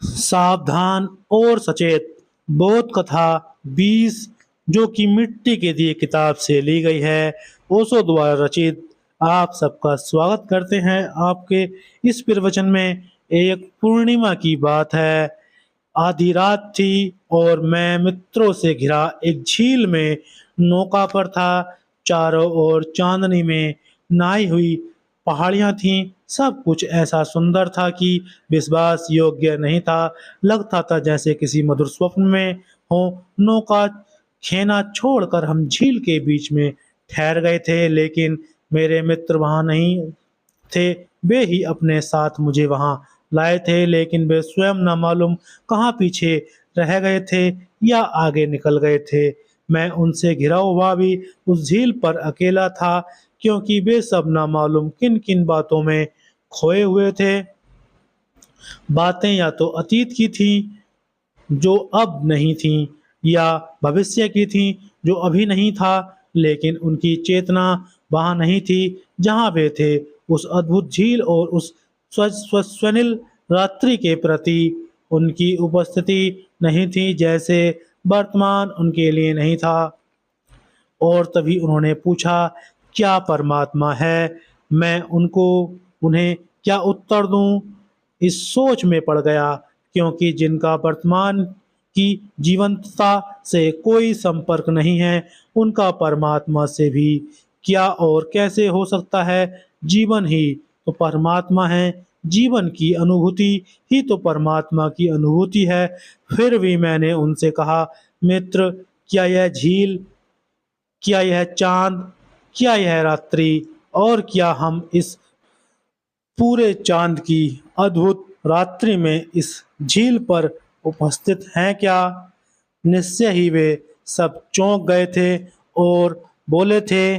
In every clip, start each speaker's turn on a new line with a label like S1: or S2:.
S1: सावधान और सचेत बोध कथा 20, जो कि मिट्टी के दिए किताब से ली गई है, ओशो द्वारा रचित। आप सबका स्वागत करते हैं आपके इस प्रवचन में। एक पूर्णिमा की बात है। आधी रात थी और मैं मित्रों से घिरा एक झील में नौका पर था। चारों ओर चांदनी में नहाई हुई पहाड़ियां थीं। सब कुछ ऐसा सुंदर था कि विश्वास योग्य नहीं था। लगता था जैसे किसी मधुर स्वप्न में हो। नौका खेना छोड़कर हम झील के बीच में ठहर गए थे, लेकिन मेरे मित्र वहां नहीं थे। वे ही अपने साथ मुझे वहां लाए थे, लेकिन वे स्वयं न मालूम कहाँ पीछे रह गए थे या आगे निकल गए थे। मैं उनसे घिरा हुआ भी उस झील पर अकेला था, क्योंकि वे सब न मालूम किन किन बातों में खोए हुए थे। बातें या तो अतीत की थी जो अब नहीं थी, या भविष्य की थी जो अभी नहीं था, लेकिन उनकी चेतना वहां नहीं थी जहां वे थे। उस अद्भुत झील और उस स्वनिल रात्रि के प्रति उनकी उपस्थिति नहीं थी, जैसे वर्तमान उनके लिए नहीं था। और तभी उन्होंने पूछा, क्या परमात्मा है? मैं उन्हें क्या उत्तर दूं? इस सोच में पड़ गया, क्योंकि जिनका वर्तमान की जीवंतता से कोई संपर्क नहीं है, उनका परमात्मा से भी क्या और कैसे हो सकता है? जीवन ही तो परमात्मा है। जीवन की अनुभूति ही तो परमात्मा की अनुभूति है। फिर भी मैंने उनसे कहा, मित्र, क्या यह झील, क्या यह चांद, क्या यह रात्रि, और क्या हम इस पूरे चांद की अद्भुत रात्रि में इस झील पर उपस्थित हैं क्या? निश्चय ही वे सब चौंक गए थे और बोले थे,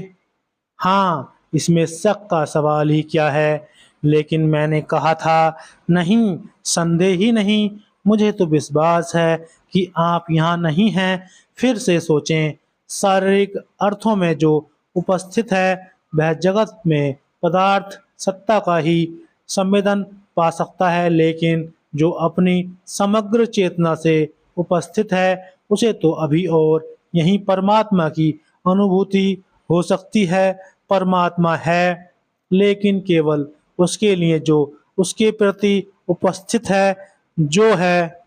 S1: हाँ, इसमें शक का सवाल ही क्या है। लेकिन मैंने कहा था, नहीं, संदेह ही नहीं, मुझे तो विश्वास है कि आप यहाँ नहीं हैं। फिर से सोचें, शारीरिक अर्थों में जो उपस्थित है वह जगत में पदार्थ सत्ता का ही संवेदन पा सकता है, लेकिन जो अपनी समग्र चेतना से उपस्थित है उसे तो अभी और यही परमात्मा की अनुभूति हो सकती है। परमात्मा है, लेकिन केवल उसके लिए जो उसके प्रति उपस्थित है, जो है।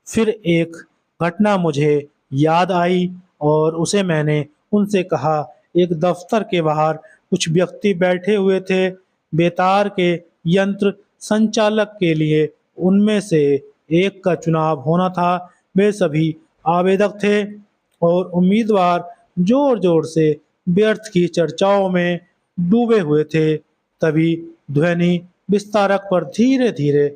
S1: फिर एक घटना मुझे याद आई और उसे मैंने उनसे कहा। एक दफ्तर के बाहर कुछ व्यक्ति बैठे हुए थे, बेतार के यंत्र संचालक के लिए उनमें से एक का चुनाव होना था। वे सभी आवेदक थे और उम्मीदवार जोर जोर से व्यर्थ की चर्चाओं में डूबे हुए थे। तभी ध्वनि विस्तारक पर धीरे धीरे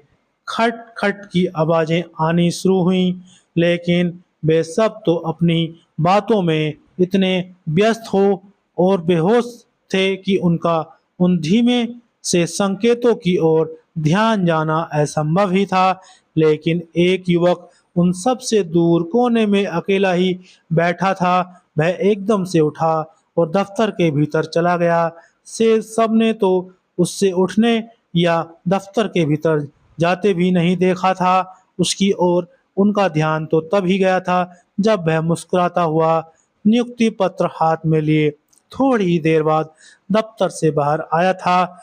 S1: खट खट की आवाजें आनी शुरू हुई, लेकिन वे सब तो अपनी बातों में इतने व्यस्त हो और बेहोश थे कि उनका उन धीमे से संकेतों की ओर ध्यान जाना असंभव ही था। लेकिन एक युवक उन सब से दूर कोने में अकेला ही बैठा था। वह एकदम से उठा और दफ्तर के भीतर चला गया। से सबने तो उससे उठने या दफ्तर के भीतर जाते भी नहीं देखा था। उसकी ओर उनका ध्यान तो तब ही गया था जब वह मुस्कुराता हुआ नियुक्ति पत्र हाथ में लिए थोड़ी ही देर बाद दफ्तर से बाहर आया था।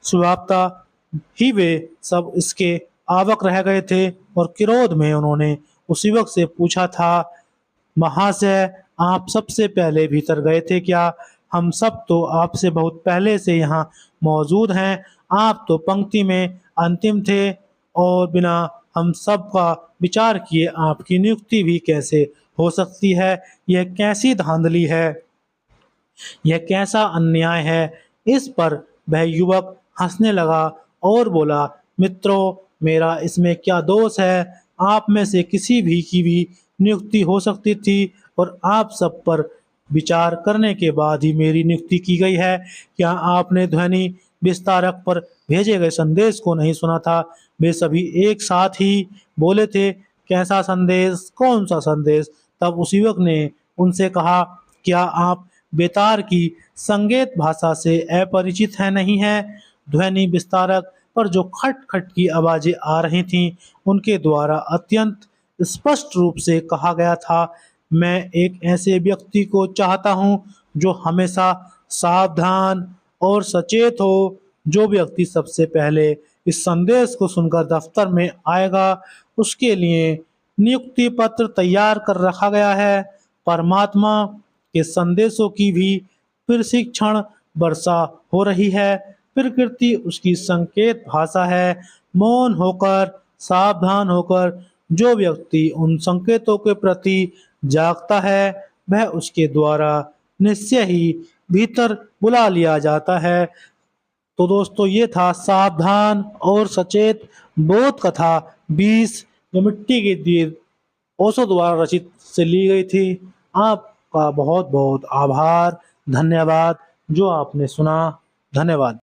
S1: स्वभावतः ही वे सब इसके आवक रह गए थे और क्रोध में उन्होंने उस युवक से पूछा था, महाशय, आप सबसे पहले भीतर गए थे क्या? हम सब तो आपसे बहुत पहले से यहाँ मौजूद हैं। आप तो पंक्ति में अंतिम थे और बिना हम सब का विचार किए आपकी नियुक्ति भी कैसे हो सकती है? यह कैसी धांधली है? यह कैसा अन्याय है? इस पर वह युवक हंसने लगा और बोला, मित्रों, मेरा इसमें क्या दोष है? आप में से किसी भी की भी नियुक्ति हो सकती थी और आप सब पर विचार करने के बाद ही मेरी नियुक्ति की गई है। क्या आपने ध्वनि विस्तारक पर भेजे गए संदेश को नहीं सुना था? वे सभी एक साथ ही बोले थे, कैसा संदेश? कौन सा संदेश? तब उस युवक ने उनसे कहा, क्या आप बेतार की संकेत भाषा से अपरिचित है नहीं है? ध्वनि विस्तारक पर जो खट खट की आवाजें आ रही थीं, उनके द्वारा अत्यंत स्पष्ट रूप से कहा गया था, मैं एक ऐसे व्यक्ति को चाहता हूं जो हमेशा सावधान और सचेत हो। जो व्यक्ति सबसे पहले इस संदेश को सुनकर दफ्तर में आएगा, उसके लिए नियुक्ति पत्र तैयार कर रखा गया है। परमात्मा के संदेशों की भी प्रशिक्षण वर्षा हो रही है। प्रकृति उसकी संकेत भाषा है। मौन होकर, सावधान होकर जो व्यक्ति उन संकेतों के प्रति जागता है, वह उसके द्वारा निश्चय ही भीतर बुला लिया जाता है। तो दोस्तों, ये था सावधान और सचेत बोध कथा 20, जो मिट्टी के दिए ओशो द्वारा रचित से ली गई थी। आपका बहुत बहुत आभार, धन्यवाद, जो आपने सुना। धन्यवाद।